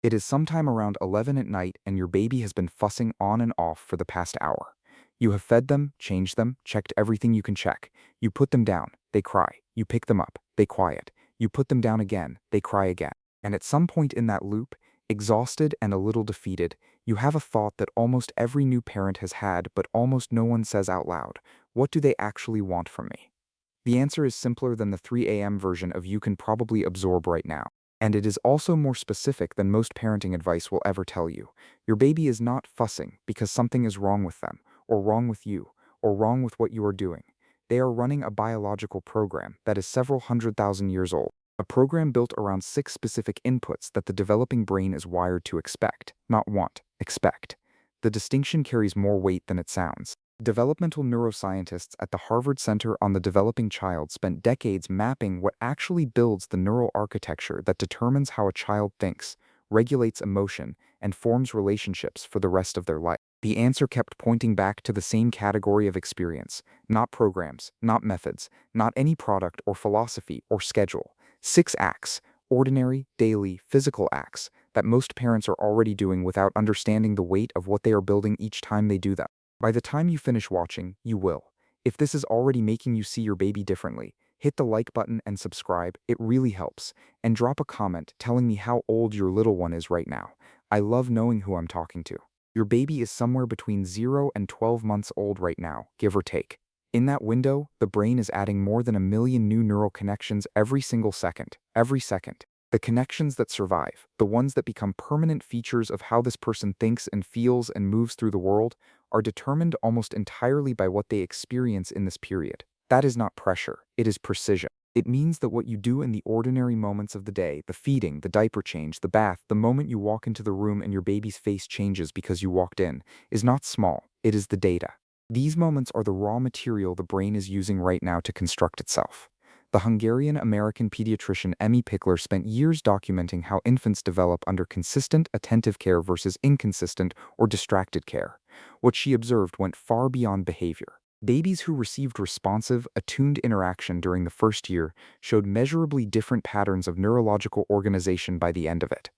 It is sometime around 11 at night and your baby has been fussing on and off for the past hour. You have fed them, changed them, checked everything you can check. You put them down, they cry. You pick them up, they quiet. You put them down again, they cry again. And at some point in that loop, exhausted and a little defeated, you have a thought that almost every new parent has had but almost no one says out loud. What do they actually want from me? The answer is simpler than the 3 a.m. version of you can probably absorb right now. And it is also more specific than most parenting advice will ever tell you. Your baby is not fussing because something is wrong with them, or wrong with you, or wrong with what you are doing. They are running a biological program that is several 100,000 years old. A program built around 6 specific inputs that the developing brain is wired to expect, not want, expect. The distinction carries more weight than it sounds. Developmental neuroscientists at the Harvard Center on the Developing Child spent decades mapping what actually builds the neural architecture that determines how a child thinks, regulates emotion, and forms relationships for the rest of their life. The answer kept pointing back to the same category of experience, not programs, not methods, not any product or philosophy or schedule. 6 acts, ordinary, daily, physical acts that most parents are already doing without understanding the weight of what they are building each time they do them. By the time you finish watching, you will. If this is already making you see your baby differently, hit the like button and subscribe, it really helps. And drop a comment telling me how old your little one is right now. I love knowing who I'm talking to. Your baby is somewhere between 0 and 12 months old right now, give or take. In that window, the brain is adding more than 1 million new neural connections every single second, every second. The connections that survive, the ones that become permanent features of how this person thinks and feels and moves through the world, are determined almost entirely by what they experience in this period. That is not pressure, it is precision. It means that what you do in the ordinary moments of the day, the feeding, the diaper change, the bath, the moment you walk into the room and your baby's face changes because you walked in, is not small, it is the data. These moments are the raw material the brain is using right now to construct itself. The Hungarian-American pediatrician Emmy Pickler spent years documenting how infants develop under consistent, attentive care versus inconsistent or distracted care. What she observed went far beyond behavior. Babies who received responsive, attuned interaction during the first year showed measurably different patterns of neurological organization by the end of it.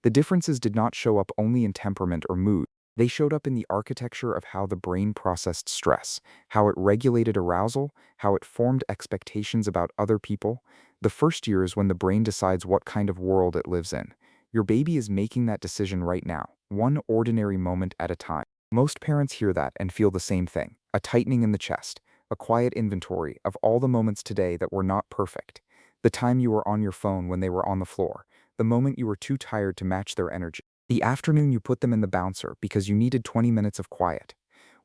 The differences did not show up only in temperament or mood. They showed up in the architecture of how the brain processed stress, how it regulated arousal, how it formed expectations about other people. The first year is when the brain decides what kind of world it lives in. Your baby is making that decision right now, one ordinary moment at a time. Most parents hear that and feel the same thing, a tightening in the chest, a quiet inventory of all the moments today that were not perfect. The time you were on your phone when they were on the floor, the moment you were too tired to match their energy. The afternoon you put them in the bouncer because you needed 20 minutes of quiet.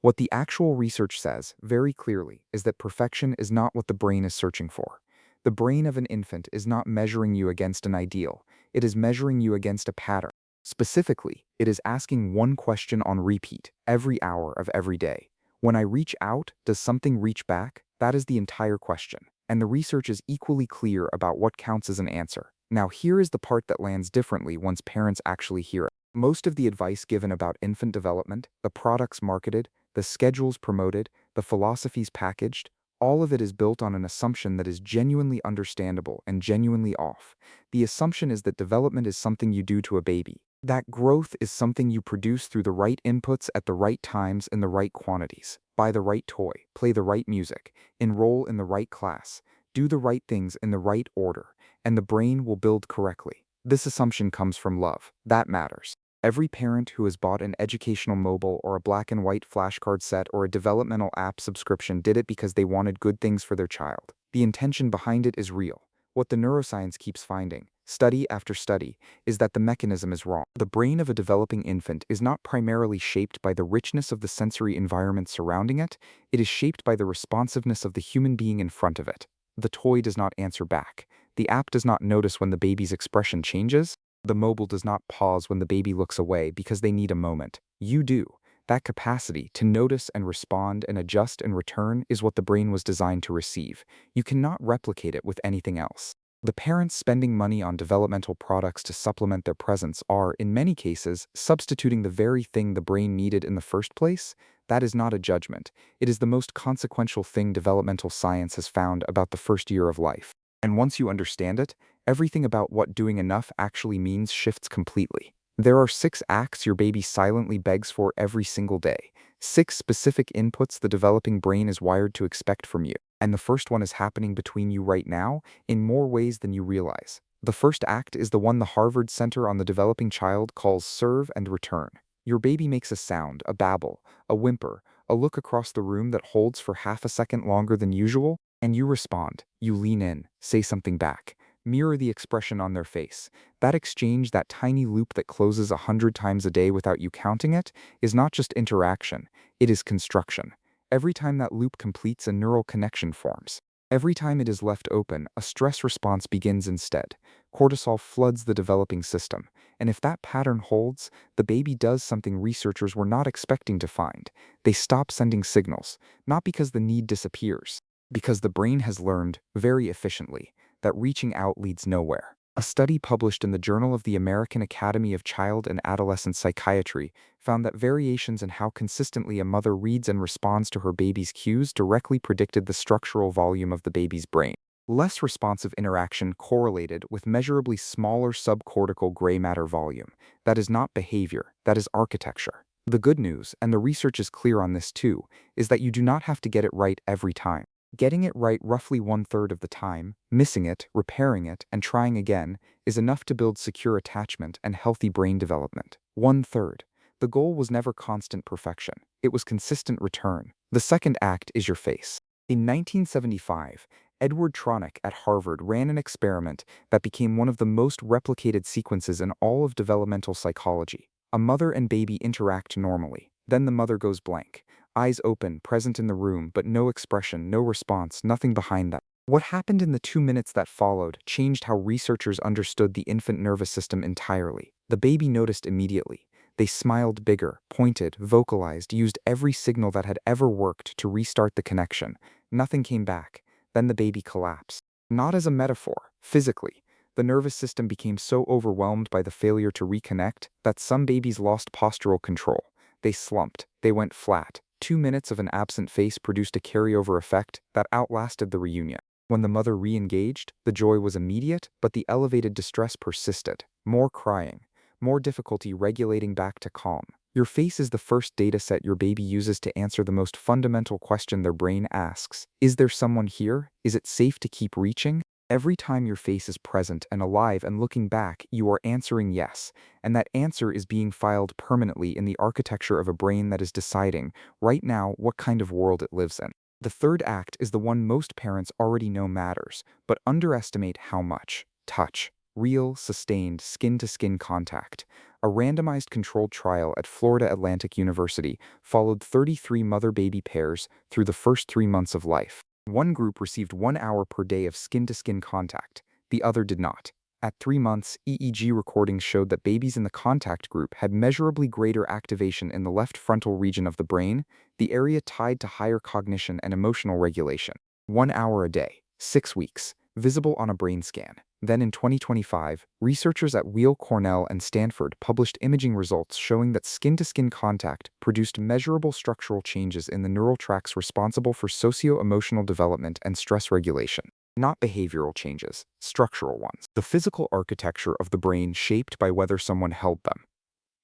What the actual research says, very clearly, is that perfection is not what the brain is searching for. The brain of an infant is not measuring you against an ideal, it is measuring you against a pattern. Specifically, it is asking one question on repeat, every hour of every day. When I reach out, does something reach back? That is the entire question. And the research is equally clear about what counts as an answer. Now here is the part that lands differently once parents actually hear it. Most of the advice given about infant development, the products marketed, the schedules promoted, the philosophies packaged, all of it is built on an assumption that is genuinely understandable and genuinely off. The assumption is that development is something you do to a baby. That growth is something you produce through the right inputs at the right times in the right quantities. Buy the right toy, play the right music, enroll in the right class, do the right things in the right order, and the brain will build correctly. This assumption comes from love. That matters. Every parent who has bought an educational mobile or a black and white flashcard set or a developmental app subscription did it because they wanted good things for their child. The intention behind it is real. What the neuroscience keeps finding, study after study, is that the mechanism is wrong. The brain of a developing infant is not primarily shaped by the richness of the sensory environment surrounding it, it is shaped by the responsiveness of the human being in front of it. The toy does not answer back. The app does not notice when the baby's expression changes. The mobile does not pause when the baby looks away because they need a moment. You do. That capacity to notice and respond and adjust and return is what the brain was designed to receive. You cannot replicate it with anything else. The parents spending money on developmental products to supplement their presence are, in many cases, substituting the very thing the brain needed in the first place. That is not a judgment. It is the most consequential thing developmental science has found about the first year of life. And once you understand it, everything about what doing enough actually means shifts completely. There are 6 acts your baby silently begs for every single day. 6 specific inputs the developing brain is wired to expect from you. And the first one is happening between you right now in more ways than you realize. The first act is the one the Harvard Center on the Developing Child calls serve and return. Your baby makes a sound, a babble, a whimper, a look across the room that holds for half a second longer than usual, and you respond. You lean in, say something back, mirror the expression on their face. That exchange, that tiny loop that closes 100 times a day without you counting it, is not just interaction, it is construction. Every time that loop completes, a neural connection forms. Every time it is left open, a stress response begins instead. Cortisol floods the developing system, and if that pattern holds, the baby does something researchers were not expecting to find. They stop sending signals, not because the need disappears, because the brain has learned, very efficiently, that reaching out leads nowhere. A study published in the Journal of the American Academy of Child and Adolescent Psychiatry found that variations in how consistently a mother reads and responds to her baby's cues directly predicted the structural volume of the baby's brain. Less responsive interaction correlated with measurably smaller subcortical gray matter volume. That is not behavior, that is architecture. The good news, and the research is clear on this too, is that you do not have to get it right every time. Getting it right roughly 1/3 of the time, missing it, repairing it, and trying again is enough to build secure attachment and healthy brain development. 1/3. The goal was never constant perfection. It was consistent return. The second act is your face. In 1975, Edward Tronick at Harvard ran an experiment that became one of the most replicated sequences in all of developmental psychology. A mother and baby interact normally. Then the mother goes blank. Eyes open, present in the room, but no expression, no response, nothing behind them. What happened in the 2 minutes that followed changed how researchers understood the infant nervous system entirely. The baby noticed immediately. They smiled bigger, pointed, vocalized, used every signal that had ever worked to restart the connection. Nothing came back. Then the baby collapsed. Not as a metaphor, physically. The nervous system became so overwhelmed by the failure to reconnect that some babies lost postural control. They slumped. They went flat. 2 minutes of an absent face produced a carryover effect that outlasted the reunion. When the mother re-engaged, the joy was immediate, but the elevated distress persisted. More crying, more difficulty regulating back to calm. Your face is the first data set your baby uses to answer the most fundamental question their brain asks. Is there someone here? Is it safe to keep reaching? Every time your face is present and alive and looking back, you are answering yes, and that answer is being filed permanently in the architecture of a brain that is deciding, right now, what kind of world it lives in. The third act is the one most parents already know matters, but underestimate how much. Touch. Real, sustained, skin-to-skin contact. A randomized controlled trial at Florida Atlantic University followed 33 mother-baby pairs through the first 3 months of life. One group received 1 hour per day of skin-to-skin contact. The other did not. At 3 months, EEG recordings showed that babies in the contact group had measurably greater activation in the left frontal region of the brain, the area tied to higher cognition and emotional regulation. 1 hour a day, 6 weeks, visible on a brain scan. Then in 2025, researchers at Weill Cornell and Stanford published imaging results showing that skin-to-skin contact produced measurable structural changes in the neural tracts responsible for socio-emotional development and stress regulation. Not behavioral changes, structural ones. The physical architecture of the brain shaped by whether someone held them.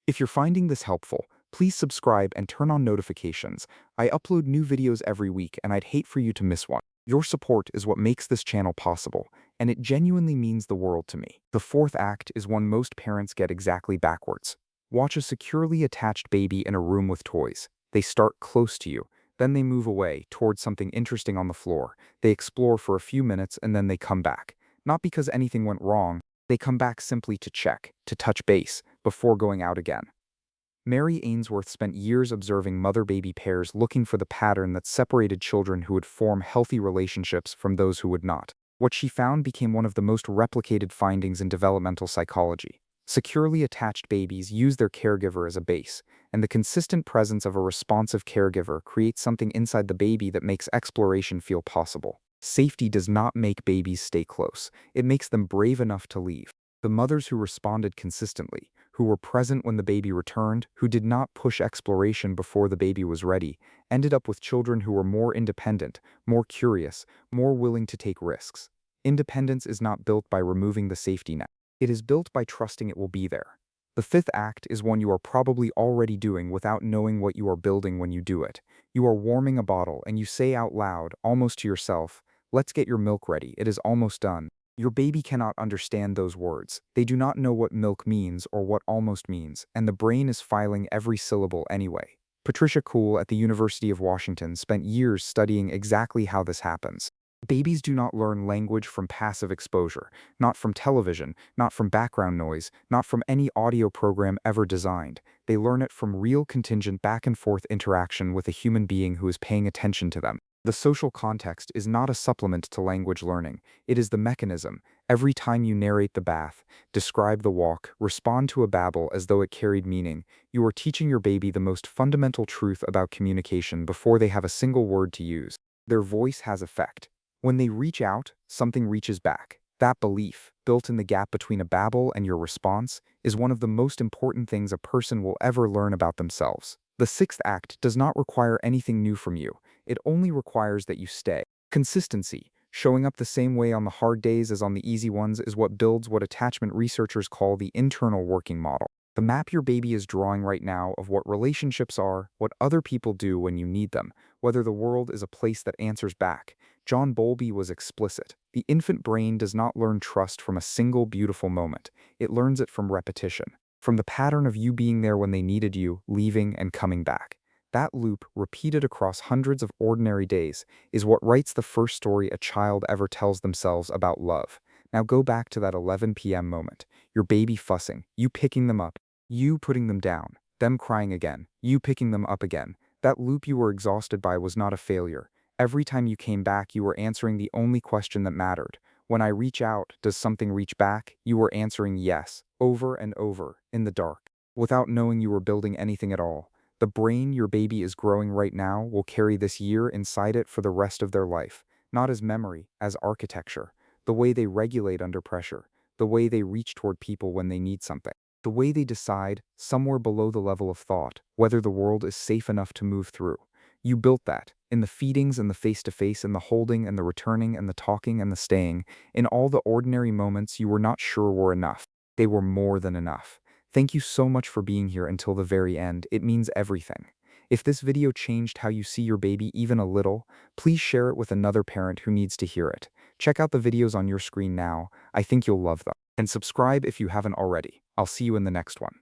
If you're finding this helpful, please subscribe and turn on notifications. I upload new videos every week and I'd hate for you to miss one. Your support is what makes this channel possible, and it genuinely means the world to me. The fourth act is one most parents get exactly backwards. Watch a securely attached baby in a room with toys. They start close to you, then they move away towards something interesting on the floor. They explore for a few minutes and then they come back. Not because anything went wrong, they come back simply to check, to touch base, before going out again. Mary Ainsworth spent years observing mother-baby pairs looking for the pattern that separated children who would form healthy relationships from those who would not. What she found became one of the most replicated findings in developmental psychology. Securely attached babies use their caregiver as a base, and the consistent presence of a responsive caregiver creates something inside the baby that makes exploration feel possible. Safety does not make babies stay close. It makes them brave enough to leave. The mothers who responded consistently, who were present when the baby returned, who did not push exploration before the baby was ready, ended up with children who were more independent, more curious, more willing to take risks. Independence is not built by removing the safety net. It is built by trusting it will be there. The fifth act is one you are probably already doing without knowing what you are building when you do it. You are warming a bottle and you say out loud, almost to yourself, "Let's get your milk ready, it is almost done." Your baby cannot understand those words. They do not know what milk means or what almost means, and the brain is filing every syllable anyway. Patricia Kuhl at the University of Washington spent years studying exactly how this happens. Babies do not learn language from passive exposure, not from television, not from background noise, not from any audio program ever designed. They learn it from real contingent back and forth interaction with a human being who is paying attention to them. The social context is not a supplement to language learning. It is the mechanism. Every time you narrate the bath, describe the walk, respond to a babble as though it carried meaning, you are teaching your baby the most fundamental truth about communication before they have a single word to use. Their voice has effect. When they reach out, something reaches back. That belief, built in the gap between a babble and your response, is one of the most important things a person will ever learn about themselves. The sixth act does not require anything new from you. It only requires that you stay. Consistency, showing up the same way on the hard days as on the easy ones, is what builds what attachment researchers call the internal working model. The map your baby is drawing right now of what relationships are, what other people do when you need them, whether the world is a place that answers back. John Bowlby was explicit. The infant brain does not learn trust from a single beautiful moment. It learns it from repetition, from the pattern of you being there when they needed you, leaving and coming back. That loop, repeated across hundreds of ordinary days, is what writes the first story a child ever tells themselves about love. Now go back to that 11 p.m. moment. Your baby fussing, you picking them up, you putting them down, them crying again, you picking them up again. That loop you were exhausted by was not a failure. Every time you came back, you were answering the only question that mattered. When I reach out, does something reach back? You were answering yes, over and over, in the dark, without knowing you were building anything at all. The brain your baby is growing right now will carry this year inside it for the rest of their life, not as memory, as architecture. The way they regulate under pressure, the way they reach toward people when they need something, the way they decide, somewhere below the level of thought, whether the world is safe enough to move through. You built that, in the feedings and the face-to-face and the holding and the returning and the talking and the staying, in all the ordinary moments you were not sure were enough. They were more than enough. Thank you so much for being here until the very end. It means everything. If this video changed how you see your baby even a little, please share it with another parent who needs to hear it. Check out the videos on your screen now. I think you'll love them. And subscribe if you haven't already. I'll see you in the next one.